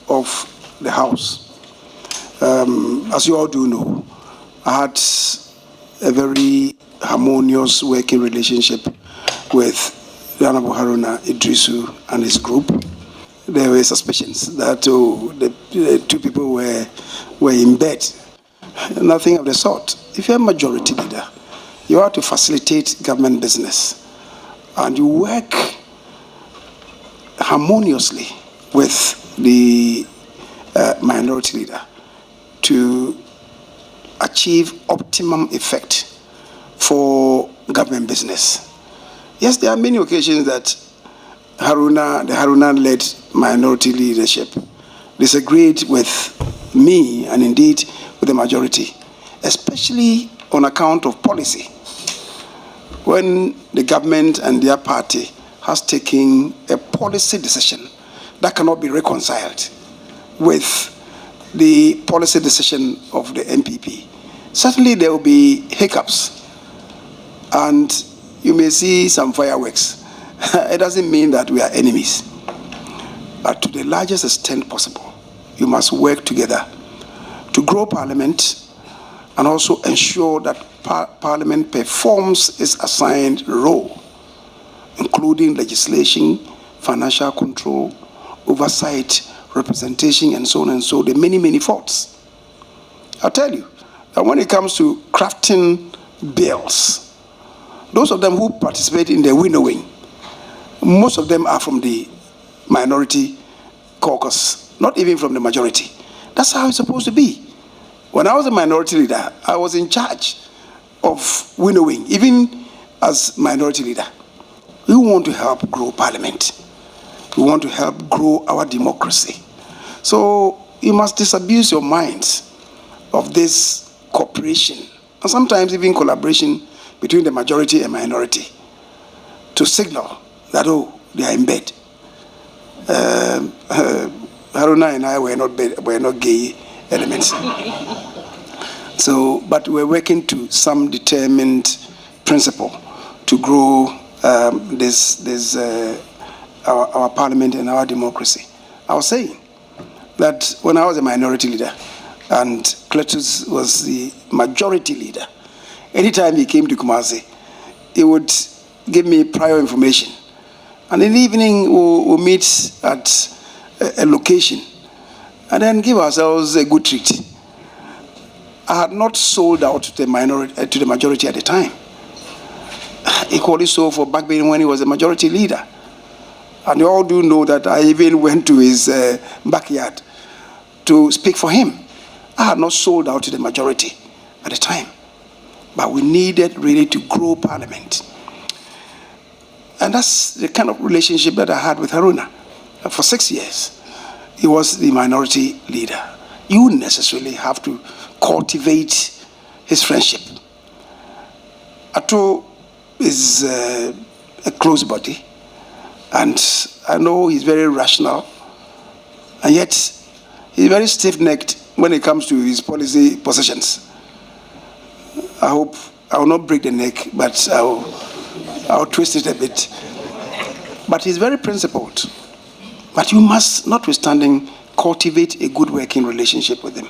of the House. As you all do know, I had a very harmonious working relationship with Honorable Haruna Idrisu and his group. There were suspicions that the two people were in bed. Nothing of the sort. If you're a majority leader, you have to facilitate government business, and you work harmoniously with the minority leader to achieve optimum effect for government business. Yes, there are many occasions that the Haruna-led minority leadership disagreed with me and indeed with the majority, especially on account of policy. When the government and their party has taken a policy decision that cannot be reconciled with the policy decision of the MPP, certainly there will be hiccups and you may see some fireworks. It doesn't mean that we are enemies, but to the largest extent possible, you must work together to grow Parliament and also ensure that Parliament performs its assigned role, including legislation, financial control, oversight, representation, and so on and so, the many, many faults. I'll tell you that when it comes to crafting bills, those of them who participate in the winnowing, most of them are from the minority caucus, not even from the majority. That's how it's supposed to be. When I was a minority leader, I was in charge of winnowing, even as minority leader. We want to help grow Parliament. We want to help grow our democracy. So you must disabuse your minds of this cooperation, and sometimes even collaboration between the majority and minority to signal that, oh, they are in bed. Haruna and I were not gay elements. So, but we're working to some determined principle to grow our Parliament and our democracy. I was saying that when I was a minority leader and Cletus was the majority leader, anytime he came to Kumasi, he would give me prior information. And in the evening, we'll meet at a location and then give ourselves a good treat. I had not sold out to the majority at the time. Equally so for Backbane when he was a majority leader. And you all do know that I even went to his backyard to speak for him. I had not sold out to the majority at the time. But we needed really to grow Parliament. And that's the kind of relationship that I had with Haruna. For 6 years, he was the minority leader. You necessarily have to cultivate his friendship. Ato is a close body, and I know he's very rational, and yet he's very stiff-necked when it comes to his policy positions. I hope I will not break the neck, but I'll twist it a bit. But he's very principled. But you must, notwithstanding, cultivate a good working relationship with him.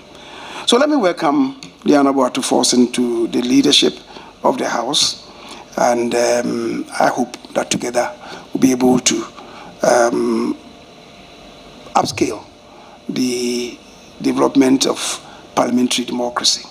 So let me welcome the Honorable Ato Forson to the leadership of the House. And I hope that together we'll be able to upscale the development of parliamentary democracy.